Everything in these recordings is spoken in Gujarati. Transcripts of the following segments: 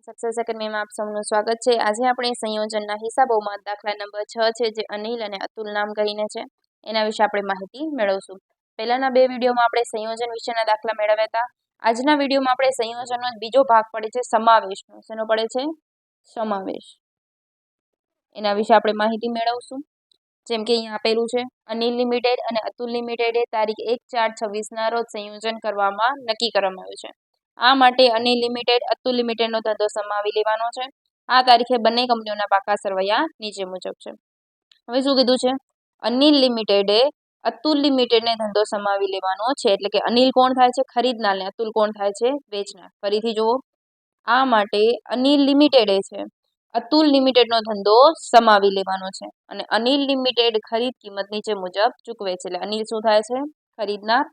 સક્સેસ એકેડમીમાં આપ સૌનું સ્વાગત છે। આજે આપણે સંયોજનના હિસાબોમાં દાખલા નંબર 6 છે, જે અનિલ અને અતુલ નામ કરીને છે, એના વિશે આપણે માહિતી મેળવશું। પહેલાના બે વિડીયોમાં આપણે સંયોજન વિશેના દાખલા મેળવ્યા હતા। આજના વિડીયોમાં આપણે સંયોજનનો બીજો ભાગ પડે છે સમાવેશનો। શેનો પડે છે? સમાવેશ। એના વિશે આપણે માહિતી મેળવશું। જેમ કે અહીંયા આપેલું છે, અનિલ લિમિટેડ અને અતુલ લિમિટેડે તારીખ 1/4/26ના રોજ સંયોજન કરવામાં નક્કી કરવામાં આવ્યું છે। આ માટે અનિલ લિમિટેડ અતુલ લિમિટેડનો ધંધો સમાવી લેવાનો છે। આ તારીખે બંને કંપનીઓના પાકા સરવૈયા નીચે મુજબ છે। હવે શું કીધું છે? અનિલ લિમિટેડે અતુલ લિમિટેડને ધંધો સમાવી લેવાનો છે। એટલે કે અનિલ કોણ થાય છે? ખરીદનાર, ને અતુલ કોણ થાય છે? વેચનાર। ફરીથી જુઓ, આ માટે અનિલ લિમિટેડે છે અતુલ લિમિટેડનો ધંધો સમાવી લેવાનો છે, અને અનિલ લિમિટેડ ખરીદ કિંમત નીચે મુજબ ચૂકવે છે। એટલે અનિલ શું થાય છે? ખરીદનાર।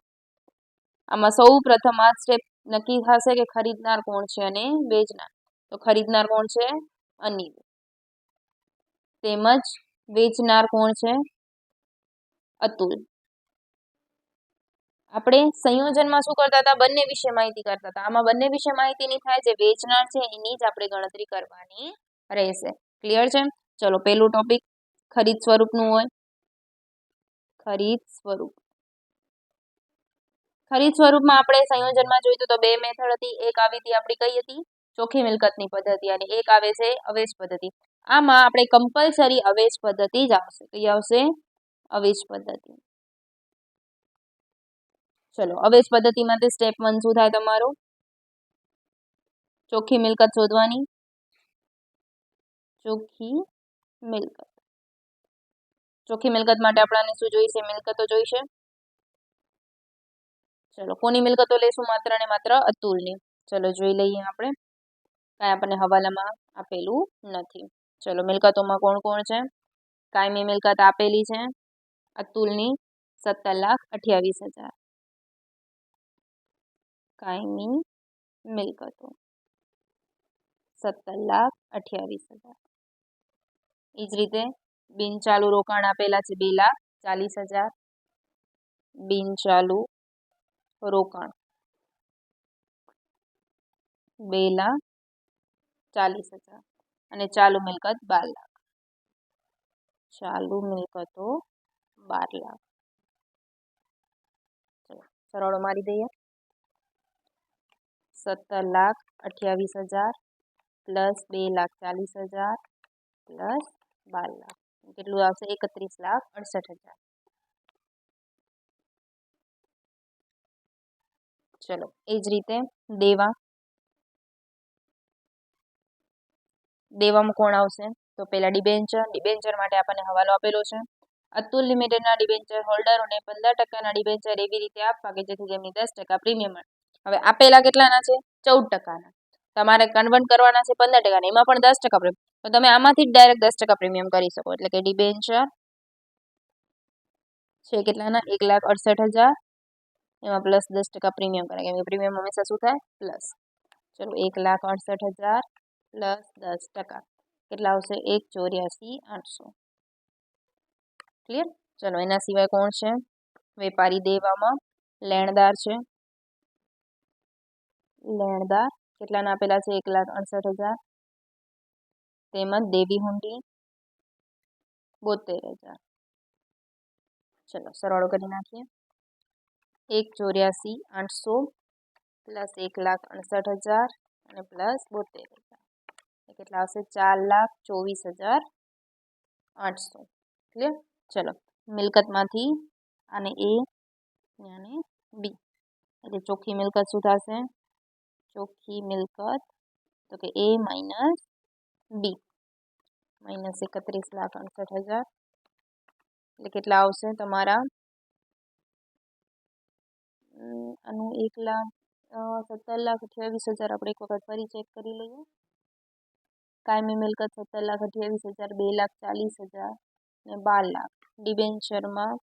આમાં સૌ પ્રથમ આ સ્ટેપ નક્કી થશે કે ખરીદનાર કોણ છે અને વેચનાર। તો ખરીદનાર કોણ છે? અનિલ। તેમજ વેચનાર કોણ છે? અતુલ। આપણે સંયોજનમાં શું કરતા હતા? બંને વિશે માહિતી કરતા હતા। આમાં બંને વિશે માહિતી નહીં થાય, જે વેચનાર છે એની જ આપણે ગણતરી કરવાની રહેશે। ક્લિયર છે? ચલો, પહેલું ટોપિક ખરીદ સ્વરૂપનું હોય। ખરીદ સ્વરૂપ। ખરીદ સ્વરૂપમાં આપણે સંયોજનમાં જોઈતું તો બે મેથડ હતી। એક આવી હતી આપણી કઈ હતી? ચોખ્ખી મિલકતની પદ્ધતિ, અને એક આવે છે અવેજ પદ્ધતિ। આમાં આપણે કમ્પલસરી અવેજ પદ્ધતિ જ આવશે। કઈ આવશે? અવેજ પદ્ધતિ। ચલો, અવેજ પદ્ધતિમાં સ્ટેપ 1 શું થાય તમારું? ચોખ્ખી મિલકત શોધવાની। ચોખ્ખી મિલકત। ચોખ્ખી મિલકત માટે આપણને શું જોઈશે? મિલકતો જોઈશે। ચલો, કોની મિલકતો લેશું? માત્ર ને માત્ર અતુલની। ચલો જોઈ લઈએ આપણે, કાંઈ આપણને હવાલામાં આપેલું નથી। ચલો, મિલકતોમાં કોણ કોણ છે? કાયમી મિલકત આપેલી છે અતુલની 17,28,000। કાયમી મિલકતો 17,28,000। એ જ રીતે બિનચાલુ રોકાણ આપેલા છે 2,40,000। બિનચાલુ રોકાણ 2,40,000, અને ચાલુ મિલકત 12 લાખ। ચાલુ મિલકતો 12 લાખ। ચલો સરળો મારી દઈએ। 17,28,000 પ્લસ 2,40,000 પ્લસ 12 લાખ, કેટલું આવશે? 31,68,000। ચલો, એ જ રીતે દેવા। દેવામાં કોણ આવશે? તો પેલા ડિબેન્ચર। ડિબેન્ચર માટે આપણને હવાલો આપેલો છે, અતુલ લિમિટેડના ડિબેન્ચર હોલ્ડરોને 15% ડિબેન્ચર એવી રીતે આપવા કે જેથી તેમની 10% પ્રીમિયમ મળે। હવે આપેલા કેટલાના છે? 14%ના। તમારે કન્વર્ટ કરવાના છે 15%, એમાં પણ 10% પ્રીમિયમ, તો તમે આમાંથી જ ડાયરેક્ટ 10% પ્રીમિયમ કરી શકો। એટલે કે ડિબેન્ચર છે કેટલાના? 1,68,000, એમાં પ્લસ 10% પ્રીમિયમ કરે, કેમ કે પ્રીમિયમ હંમેશા શું થાય? પ્લસ। ચલો, 1,68,000 પ્લસ 10%, કેટલા આવશે? 1,84,800। ક્લિયર? ચલો, એના સિવાય કોણ છે? વેપારી દેવામાં લેણદાર છે। લેણદાર કેટલાના આપેલા છે? 1,68,000, તેમજ દેવી હુંડી 72,000। ચલો સરવાળો કરી નાખીએ। 1,84,800 પ્લસ 1,68,000 અને પ્લસ 72,000, કેટલા આવશે? 4,24,800। ક્લિયર? ચલો, મિલકતમાંથી આને એ અને બી, એટલે ચોખ્ખી મિલકત શું થશે? ચોખ્ખી મિલકત તો કે એ માઇનસ બી, માઇનસ 31,68,000, એટલે કેટલા આવશે તમારા? આનું 17,28,000 આપણે એક વખત ફરી ચેક કરી લઈએ। કાયમી મિલકત 17,28,000, 2,40,000 ને 12 લાખ। ડિબેન્ચરમાં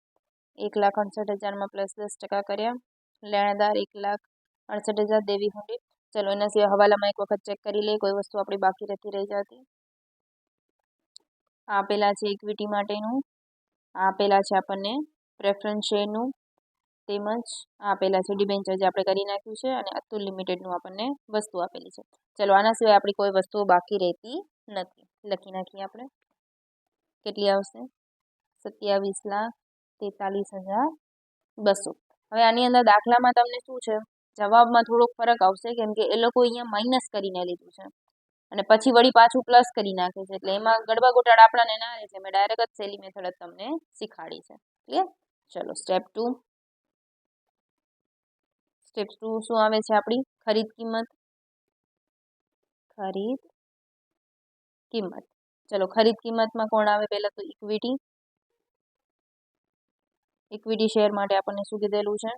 1,68,000માં પ્લસ 10% કર્યા। લેણદાર 1,68,000, દેવી હુંડી। ચલો, એના સિવાય હવાલામાં એક વખત ચેક કરી લઈએ, કોઈ વસ્તુ આપણી બાકી નથી રહી જતી। આ આપેલા છે ઇક્વિટી માટેનું, આ આપેલા છે આપણને પ્રેફરન્સ શેરનું, તેમજ આપેલા છે ડિબેન્ચર જે આપણે કરી નાખ્યું છે અને અતુલ લિમિટેડનું આપણને વસ્તુ આપેલી છે. ચલો આના સિવાય આપણી કોઈ વસ્તુઓ બાકી રહેતી નથી. લખી નાખીએ આપણે. કેટલી આવશે? 27,43,200. હવે આની અંદર દાખલામાં તમને શું છે, જવાબમાં થોડોક ફરક આવશે કેમ કે એ લોકો અહીંયા માઇનસ કરીને લીધું છે અને પછી વળી પાછું પ્લસ કરી નાખે છે, એટલે એમાં ગડબા ગોટાળા આપણાને ના રહે છે. મેં ડાયરેક્ટ જ સેલી મેથડ જ તમને શીખાડી છે. ક્લિયર? ચલો સ્ટેપ 2. સ્ટેપ 2 શું આવે છે આપણી? ખરીદ કિંમત. ખરીદ કિંમત. ચલો ખરીદ કિંમતમાં કોણ આવે? પહેલા તો ઇક્વિટી. ઇક્વિટી શેર માટે આપણને શું કીધેલું છે?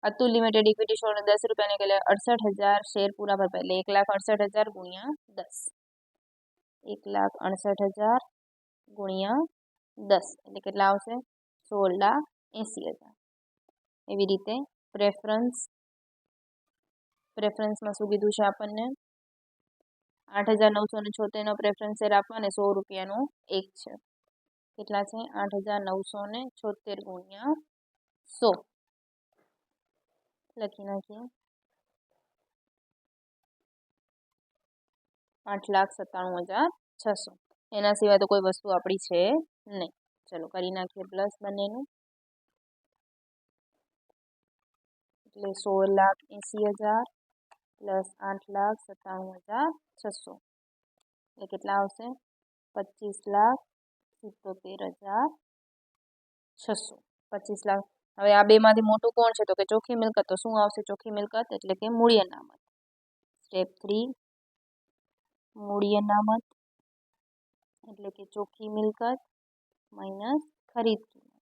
અતુલ લિમિટેડ ઇક્વિટી શેર 10 રૂપિયાને એટલે 68,000 શેર પૂરા ભરપાઈ એટલે 1,68,000 ગુણ્યા 10. 1,68,000 ગુણ્યા 10 એટલે કેટલા આવશે? 16,80,000. એવી રીતે પ્રેફરન્સમાં શું કીધું છે આપણને? 8,976 પ્રેફરન્સ શેર આપવા અને 100 રૂપિયાનો એક છે. કેટલા છે? 8,976 ગુણ્યા 100. લખી નાખીએ. 8,97,600. એના સિવાય તો કોઈ વસ્તુ આપણી છે નહીં. ચલો કરી નાખીએ પ્લસ બંનેનું. એટલે 16,80,000 પ્લસ 8,97,600 એટલે કેટલા આવશે? 25,77,600. 25 લાખ. હવે આ બેમાંથી મોટું કોણ છે? તો કે ચોખ્ખી મિલકત. તો શું આવશે ચોખ્ખી મિલકત? એટલે કે મૂડી અનામત. સ્ટેપ 3 મૂડી અનામત એટલે કે ચોખ્ખી મિલકત માઇનસ ખરીદ કિંમત.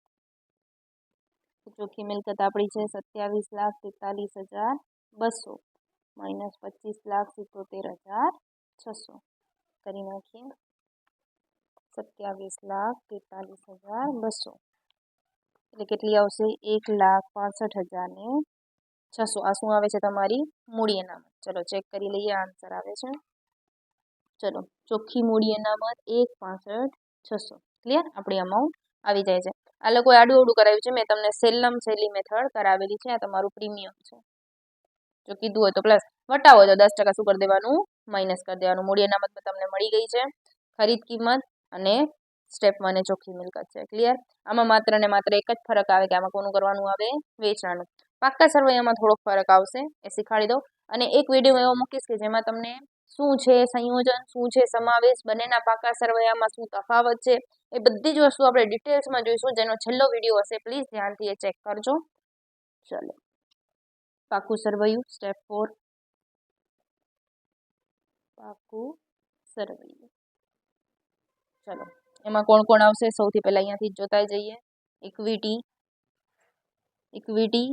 ચોખ્ખી મિલકત આપણી છે 27,43,200 માઇનસ 25,77,600. કરી નાખીએ. 27,43,200 એટલે કેટલી આવશે? 1,65,600. આ શું આવે છે? તમારી મૂડી અનામત. ચલો ચેક કરી લઈએ. આન્સર આવે છે. ચલો ચોખ્ખી મૂડી અનામત 1,65,600. ક્લિયર? આપણી અમાઉન્ટ આવી જાય છે. આ લોકોએ આડું અવડું કરાવ્યું છે. મેં તમને સેલી મેથડ કરાવેલી છે. આ તમારું પ્રીમિયમ છે. જો કીધું હોય તો પ્લસ, વટાવો તો 10% શું કરી દેવાનું? માઇનસ કરી દેવાનું. મૂડી અનામતમાં તમને મળી ગઈ છે ખરીદ કિંમત અને સ્ટેપ 1 એ ચોખ્ખી મિલકત છે. ક્લિયર? આમાં માત્ર ને માત્ર એક જ ફરક આવે કે આમાં કોનું કરવાનું આવે? વેચાણનું. પાક્કા સરવૈયામાં થોડોક ફરક આવશે, એ શીખવાડી દો. અને એક વિડીયો એવો મૂકીશ કે જેમાં તમને શું છે સંયોજન, શું છે સમાવેશ, બંનેના પાકા સરવૈયામાં શું તફાવત છે, એ બધી જ વસ્તુ આપણે ડિટેલ્સમાં જોઈશું. જેનો છેલ્લો વિડીયો હશે, પ્લીઝ ધ્યાનથી એ ચેક કરજો. ચલો પાકું સરવૈયું સ્ટેપ 4. પાકું સરવૈયું. ચલો એમાં કોણ કોણ આવશે? સૌથી પહેલા અહીંયાથી જોતા જઈએ. ઇક્વિટી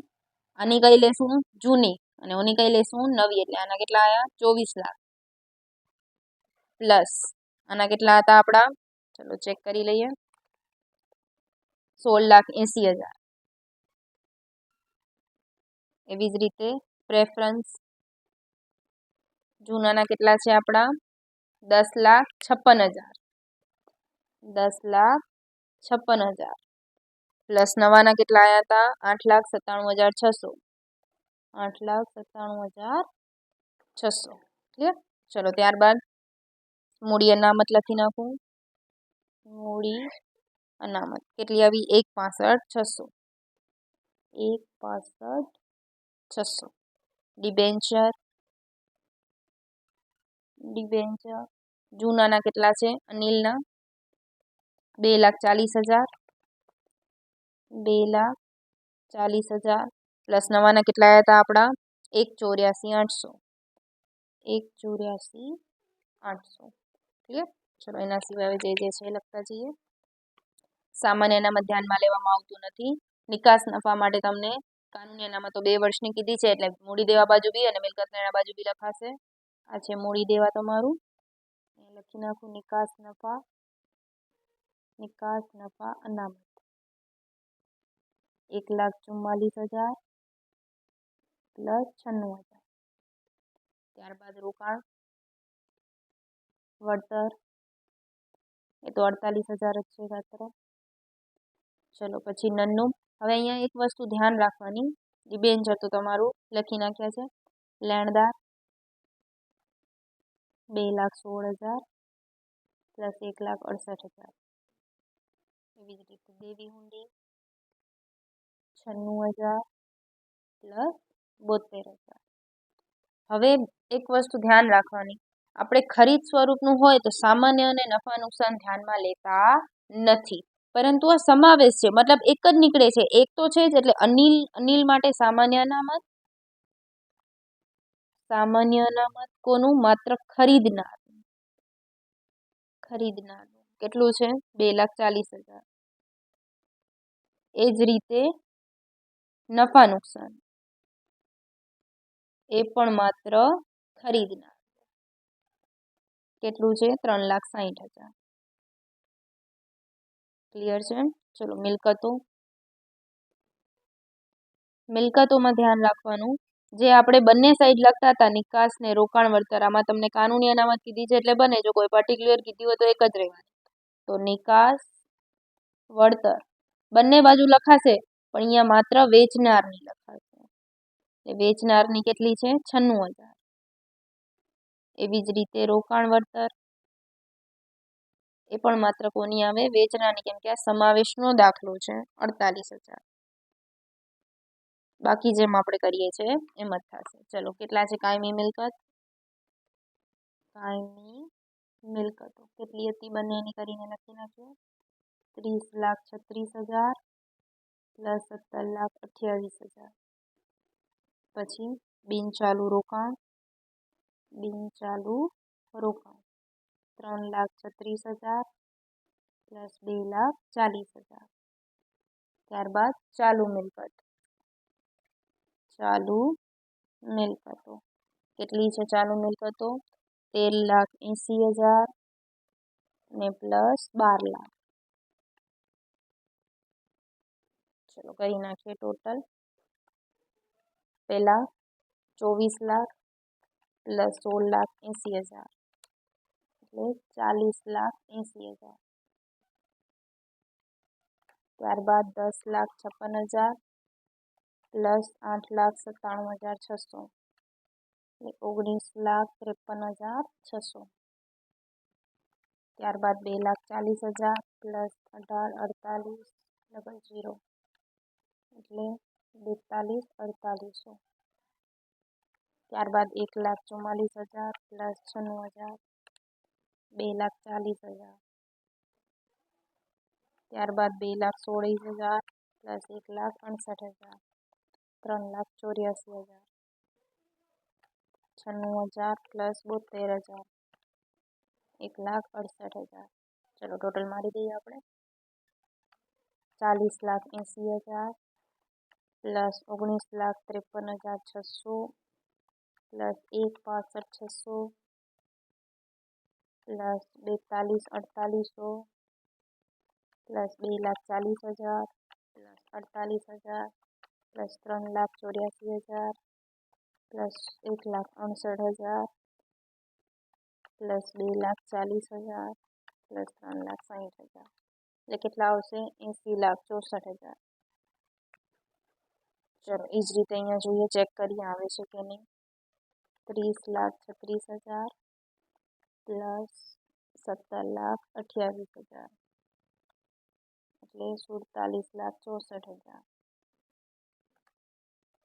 આની કઈ લેશું? જૂની. અને ઓની કઈ લેશું? નવી. એટલે આના કેટલા આવ્યા? 24 લાખ પ્લસ આના કેટલા હતા આપણા? ચલો ચેક કરી લઈએ. 16,80,000. એવી જ રીતે પ્રેફરન્સ જૂનાના કેટલા છે આપણા? 10,56,000. 10,56,000 પ્લસ નવાના કેટલા આવ્યા હતા? 8,97,600. 8,97,600. ક્લિયર? ચલો ત્યારબાદ મૂડી અનામત લખી નાખું. મૂડી અનામત કેટલી આવી? 1,65,600. 1,65,600. ડિબેન્ચર જૂનાના કેટલા છે? અનિલના 2,40,000. 2,40,000 પ્લસ નવાના કેટલા આવ્યા હતા આપણા? 1,84,800. 1,84,800. ક્લિયર? ચલો એના સિવાય જે છે એ લખતા જઈએ. સામાન્ય અનામત ધ્યાનમાં લેવામાં આવતું નથી. નિકાસ નફા માટે તમને કાનૂની અનામત તો 2 વર્ષની કીધી છે, એટલે મૂડી દેવા બાજુ બી અને મિલકત લેણા બાજુ બી લખાશે. આ છે મૂડી દેવા તમારું. લખી નાખું નિકાસ નફા અનામત 1,44,000 પ્લસ 96,000. ત્યારબાદ રોકાણ વળતર એ તો 48,000 જ છે માત્ર. ચલો પછી નન્નું હવે અહીંયા એક વસ્તુ ધ્યાન રાખવાની, ડિબેન્ચર તો તમારું લખી નાખ્યા છે, લેણદાર 2,16,000 પ્લસ 1,68,000, એવી જ રીતે દેવી હુંડી 96,000 પ્લસ 72,000. હવે એક વસ્તુ ધ્યાન રાખવાની, આપણે ખરીદ સ્વરૂપનું હોય તો સામાન્ય અને નફા નુકસાન ધ્યાનમાં લેતા નથી, પરંતુ આ સમાવેશ છે, મતલબ એક જ નીકળે છે, એક તો છે જ, એટલે અનિલ માટે સામાન્ય અનામત કોનું? માત્ર ખરીદનારનું કેટલું છે? 2,40,000. એ જ રીતે નફા નુકસાન એ પણ માત્ર ખરીદનાર, કેટલું છે? 3,60,000. ક્લિયર છે? ચલો મિલકતોમાં ધ્યાન રાખવાનું, જે આપણે બંને સાઈડ લખતા હતા, નિકાસ ને રોકાણ વળતર, આમાં તમને કાનૂની અનામત કીધી છે એટલે બને, જો કોઈ પર્ટિક્યુલર કીધી હોય તો એક જ રહેવાની. તો નિકાસ વળતર બંને બાજુ લખાશે, પણ અહીંયા માત્ર વેચનારની લખાશે, વેચનારની કેટલી છે? 96,000. એવી જ રીતે રોકાણ વળતર એ પણ માત્ર કોની આવે? વેચનારની, કેમ કે આ સમાવેશનો દાખલો છે, 48,000. બાકી જેમ આપણે કરીએ છીએ એમ જ થશે. ચલો કેટલા છે કાયમી મિલકતો કેટલી હતી બંને એની કરીને લખી નાખ્યો, 30,36,000 પ્લસ 17,28,000. પછી બિનચાલુ રોકાણ 3,36,000 પ્લસ 2,40,000. ત્યારબાદ ચાલુ મિલકતો કેટલી છે? ચાલુ મિલકતો 13,80,000 ને પ્લસ 12 લાખ. ચલો કરી નાખીએ ટોટલ. પહેલા 24 લાખ પ્લસ 16,80,000 એટલે 40,80,000. ત્યારબાદ 10,56,000 પ્લસ 8,97,600 એટલે 19,53,600. ત્યારબાદ 2,40,000 પ્લસ 18,48,00 એટલે 42,48,00. ત્યારબાદ 1,44,000 પ્લસ 96,000 2,40,000. ત્યારબાદ 2,16,000 પ્લસ 1,68,000 3,84,000. 96,000 પ્લસ 72,000 1,68,000. ચલો ટોટલ મારી દઈએ આપણે, 40,80,000 plus 19,53,600 plus 1,65,600 plus 42,48,00 plus 2,40,000 plus 48,000 plus 3,84,000 plus 1,68,000 plus 2,40,000 plus 3,60,000 એટલે કેટલા આવશે? 80,64,000. ચલો એ જ રીતે અહીંયા જોઈએ, ચેક કરીએ આવે છે કે નહીં. 30,36,000 પ્લસ 17,28,000 એટલે 47,64,000.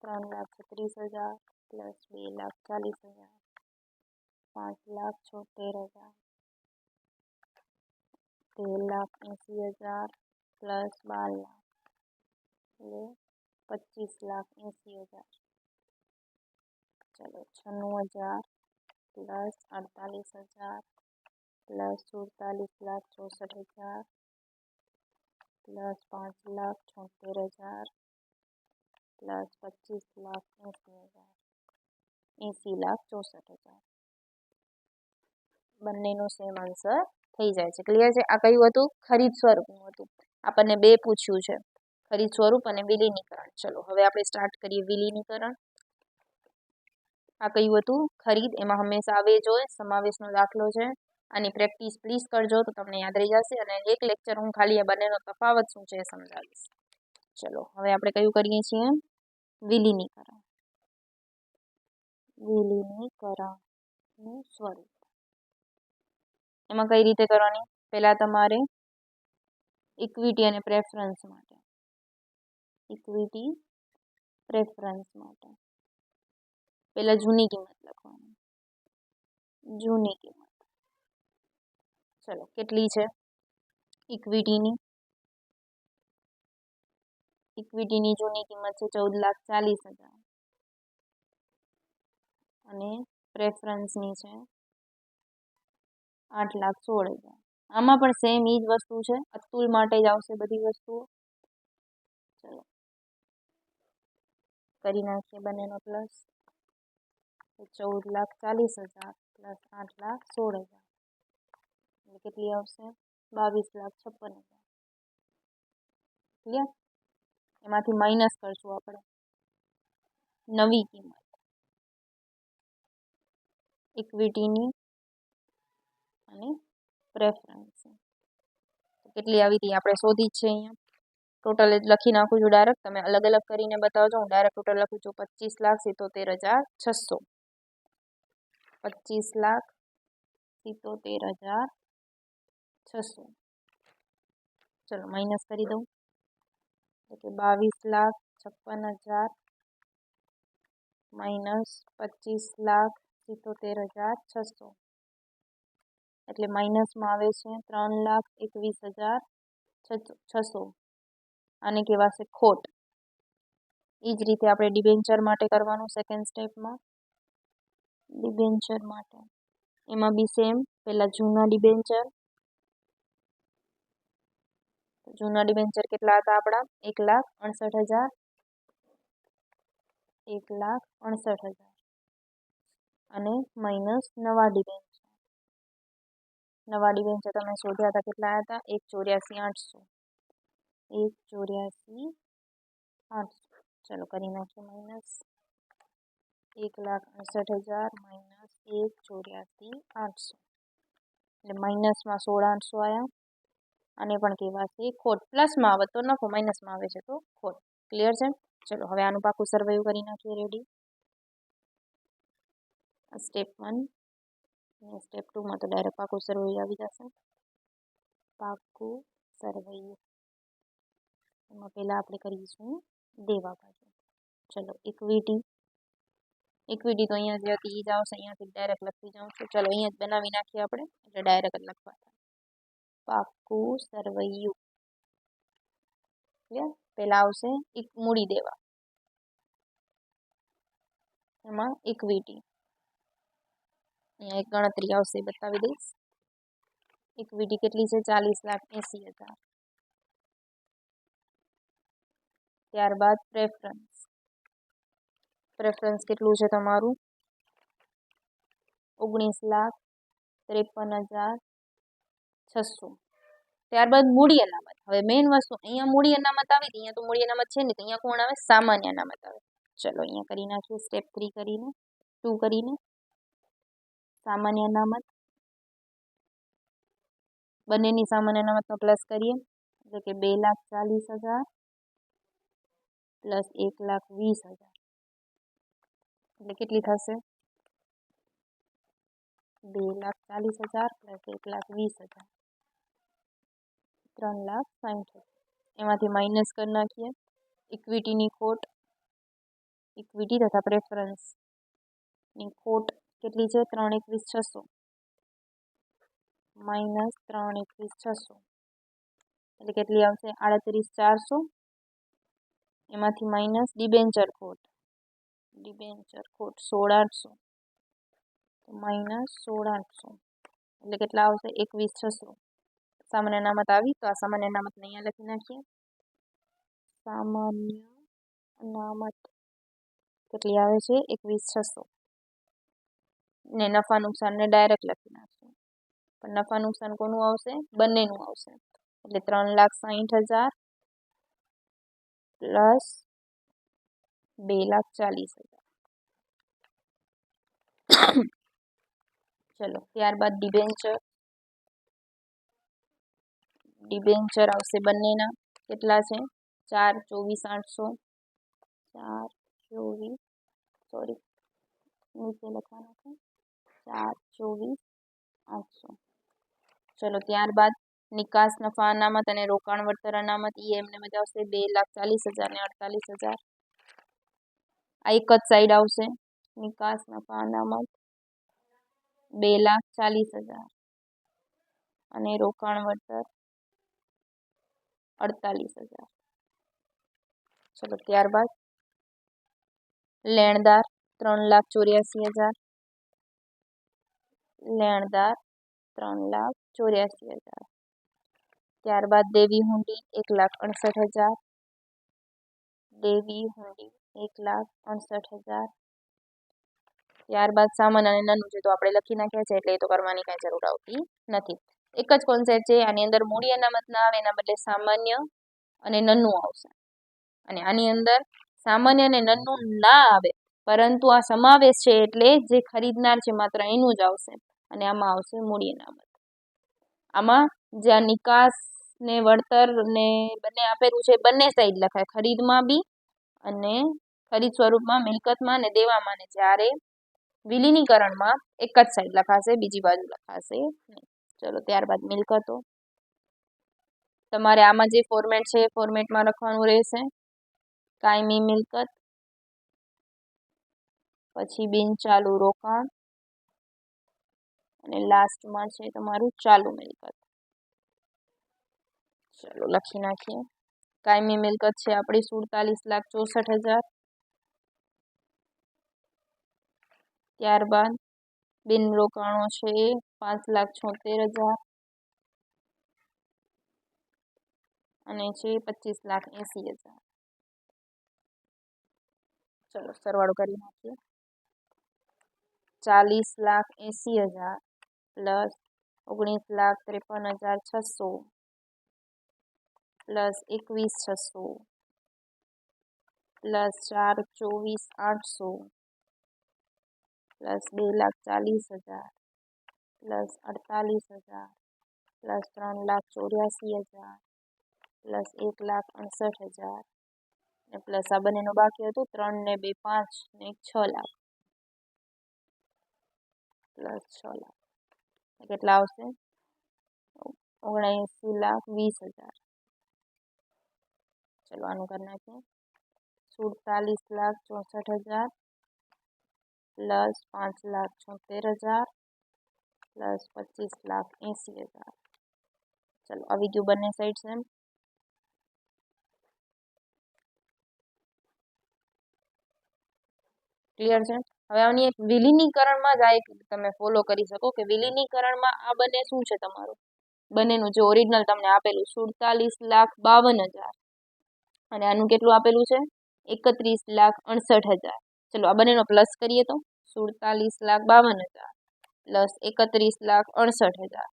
3,36,000 પ્લસ 2,40,000 5,76,000. 13,80,000 પ્લસ 12 લાખ એટલે 25,80,000. ચલો 96,000 પ્લસ 48,000 પ્લસ 47,64,000 પ્લસ 5,76,000 પ્લસ 25,80,000 80,64,000. બંનેનો સેમ આન્સર થઈ જાય છે. ક્લિયર છે? આ કયું હતું? ખરીદ સ્વરૂપનું હતું. આપણને બે પૂછ્યું છે, ખરીદ સ્વરૂપ અને વિલીનીકરણ. ચલો હવે આપણે સ્ટાર્ટ કરીએ વિલીનીકરણ. આ કયું હતું? ખરીદ. એમાં હંમેશા આવે જ હોય, સમાવેશનો દાખલો છે. આની પ્રેક્ટિસ પ્લીઝ કરજો તો તમને યાદ રહી જશે, અને એક લેક્ચર હું ખાલી આ બંનેનો તફાવત શું છે એ સમજાવીશ. ચલો હવે આપણે કયું કરીએ છીએ? વિલીનીકરણ. વિલીનીકરણનું સ્વરૂપ. એમાં કઈ રીતે કરવાની? પહેલા તમારે ઇક્વિટી અને પ્રેફરન્સ માટે પહેલા જૂની કિંમત લખવાની. જૂની કિંમત. ચલો કેટલી છે ઇક્વિટીની? ઇક્વિટીની જૂની કિંમત છે 14,40,000 અને પ્રેફરન્સની છે 8,16,000. આમાં પણ સેમ ઈ જ વસ્તુ છે, અતુલ માટે જ આવશે બધી વસ્તુઓ. ચલો કરી નાખીએ બંનેનો પ્લસ. 14,40,000 પ્લસ 8,16,000 એટલે કેટલી આવશે? 22,56,000. ક્લિયર? એમાંથી માઇનસ કરશું આપણે નવી કિંમત ઇક્વિટીની અને પ્રેફરન્સ. કેટલી આવી હતી આપણે શોધી જ છે અહીંયા. ટોટલ જ લખી નાખું છું ડાયરેક્ટ, તમે અલગ અલગ કરીને બતાવજો. હું ડાયરેક્ટ ટોટલ લખું છું 25,77,600. 25,77,600. ચલો માઇનસ કરી દઉં એટલે 22,56,000 માઇનસ 25,77,600 એટલે માઇનસમાં આવે છે 3,21,600. આને કહેવાશે ખોટ. એ જ રીતે આપણે ડિબેન્ચર માટે કરવાનું સેકન્ડ સ્ટેપમાં. ડિબેન્ચર માટે એમાં બી સેમ. પહેલા જૂના ડિબેન્ચર કેટલા હતા આપણા? 1,68,000. 1,68,000 અને માઇનસ નવા ડિબેન્ચર. નવા ડિબેન્ચર તમે શોધ્યા હતા કેટલા હતા? 1,84,800. 1,84,800. ચલો કરી નાખીએ માઇનસ. 1,68,000 માઇનસ 1,84,800 એટલે માઇનસમાં 16,800 આવ્યા. આને પણ કહેવાશે ખોટ. પ્લસમાં આવે તો નફો, માઇનસમાં આવે છે તો ખોટ. ક્લિયર છે? ચલો હવે આનું પાકું સર્વેયું કરી નાખીએ. રેડી? સ્ટેપ 1 અને સ્ટેપ 2માં તો ડાયરેક્ટ પાકું સર્વેયું આવી જશે. પાકું સર્વેયું. એમાં પહેલાં આપણે કરીશું દેવા બાજુ. ચલો ઇક્વિટી તો અહીંયા જે હતી એ જ આવશે. અહીંયાથી ડાયરેક્ટ લખી જાઉં છું. ચલો અહીંયા જ બનાવી નાખીએ આપણે, એટલે ડાયરેક્ટ જ લખવા થાય. પાકું સર્વૈયું. ક્લિયર? પહેલા આવશે મૂડી દેવા, એમાં ઇક્વિટી. અહીંયા એક ગણતરી આવશે, બતાવી દઈશ. ઇક્વિટી કેટલી છે? 40,80,000. ત્યારબાદ પ્રેફરન્સ કેટલું છે તમારું? 19,53,600. ત્યારબાદ મૂડી અનામત. હવે મેઇન વસ્તુ અહીંયા મૂડી અનામત આવી હતી. અહીંયા તો મૂડી અનામત છે નહીં, તો અહીંયા કોણ આવે? સામાન્ય અનામત આવે. ચલો અહીંયા કરી નાખીએ સ્ટેપ 2 કરીને. સામાન્ય અનામત. બંનેની સામાન્ય અનામતનો પ્લસ કરીએ એટલે કે 2,40,000 પ્લસ 1,20,000 એટલે કેટલી થશે? 2,40,000 પ્લસ 1,20,000 3,60,000. એમાંથી માઇનસ કરી નાખીએ ઇક્વિટીની ખોટ. ઇક્વિટી તથા પ્રેફરન્સની ખોટ કેટલી છે? 3,21,600 માઇનસ 3,21,600 એટલે કેટલી આવશે? 38,400. એમાંથી માઇનસ ડિબેન્ચર ખોટ 16,800 માઇનસ 16,800 એટલે કેટલા આવશે? 21,600. સામાન્ય અનામત આવી તો આ સામાન્ય અનામતને અહીંયા લખી નાખીએ. સામાન્ય અનામત કેટલી આવે છે? 21,600. ને નફા નુકસાનને ડાયરેક્ટ લખી નાખીએ. પણ નફા નુકસાન કોનું આવશે? બંનેનું આવશે. એટલે 3,60,000 પ્લસ 2,40,000. ચલો ત્યારબાદ ડિબેન્ચર આવશે બંનેના. કેટલા છે? 4 24 800 4 24 સોરી નીચે લખવાનું છે 4 24 800. ચલો ત્યારબાદ નિકાસ નફા અનામત અને રોકાણ વળતર અનામત એમને મજા આવશે 2,40,000 ને 48,000. આ એક જ સાઈડ આવશે. નિકાસ નફા અનામત 2,40,000 અને રોકાણ વળતર 48,000. ચલો ત્યારબાદ લેણદાર 3,84,000 લેણદાર 3,84,000. ત્યારબાદ દેવી હુંડી 1,68,000 દેવી હુંડી 1,68,000. ત્યારબાદ સામાન્ય અને નાનું છે તો આપણે લખી નાખ્યા છે એટલે એ તો કરવાની કાંઈ જરૂર આવતી નથી. એક જ કોન્સેપ્ટ છે. આની અંદર મૂડી અનામત ના આવે એના બદલે સામાન્ય અને નાનું આવશે અને આની અંદર સામાન્ય અને નાનું ના આવે પરંતુ આ સમાવેશ છે એટલે જે ખરીદનાર છે માત્ર એનું જ આવશે અને આમાં આવશે મૂડી અનામત. આમાં જ્યાં નિકાસ ને વળતર ને બંને આપેલું છે બંને સાઈડ લખાય ખરીદમાં બી અને ખરીદ સ્વરૂપમાં મિલકતમાં અને દેવામાં ને જ્યારે વિલીનીકરણમાં એક જ સાઈડ લખાશે બીજી બાજુ લખાશે નહીં. ચલો ત્યારબાદ મિલકતો તમારે આમાં જે ફોર્મેટ છે એ ફોર્મેટમાં લખવાનું રહેશે. કાયમી મિલકત પછી બિનચાલુ રોકાણ અને લાસ્ટમાં છે તમારું ચાલુ મિલકત. ચલો લખી નાખીએ. કાયમી મિલકત છે આપણી 47,64,000. ત્યારબાદ બિન રોકાણો છે 5,76,000 અને છે 25,80,000. ચલો સરવાળો કરી નાખીએ. 40,80,000 plus 19,53,600 plus 21,600 plus 4,24,800 plus 2,40,000 plus 48,000 plus 3,84,000 plus 1,68,000 ને પ્લસ આ બંનેનો બાકી હતું 3 ને 2 5 ને 6 લાખ પ્લસ 6 લાખ કેટલા આવશે 79,20,000. ચલો આનું કરી નાખીએ. 47,64,000 પ્લસ 5,76,000 પ્લસ 25,80,000. ચલો આવી ગયું બંને સાઈડ સેમ. ક્લિયર છે. હવે આની એક વિલીનીકરણમાં જ આ એક તમે ફોલો કરી શકો કે વિલીનીકરણમાં આ બંને શું છે તમારું બંનેનું જે ઓરિજિનલ તમને આપેલું 47,52,000 અને આનું કેટલું આપેલું છે 31,68,000. ચલો આ બંનેનો પ્લસ કરીએ તો 47,52,000 પ્લસ 31,68,000.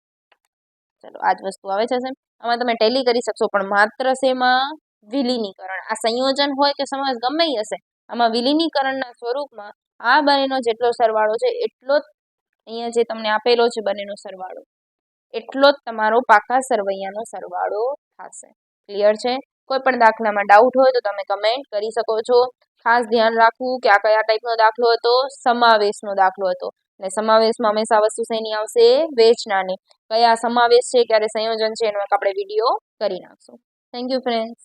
ચલો આ જ વસ્તુ આવે છે સેમ. આમાં તમે ટેલી કરી શકશો પણ માત્ર શેમાં વિલીનીકરણ. આ સંયોજન હોય કે સમાસ ગમે એ હશે આમાં વિલીનીકરણના સ્વરૂપમાં આ બંનેનો જેટલો સરવાળો છે એટલો જ અહીંયા જે તમને આપેલો છે બંનેનો સરવાળો એટલો જ તમારો પાકા સરવૈયાનો સરવાળો થશે. ક્લિયર છે. કોઈ પણ દાખલામાં ડાઉટ હોય તો તમે કમેન્ટ કરી શકો છો. ખાસ ધ્યાન રાખવું કે આ કયા ટાઈપનો દાખલો હતો સમાવેશનો દાખલો હતો અને સમાવેશમાં હંમેશા વસ્તુ શેની આવશે વેચનાની. કયા સમાવેશ છે ક્યારે સંયોજન છે એનો એક આપણે વિડીયો કરી નાખશું. Thank you friends.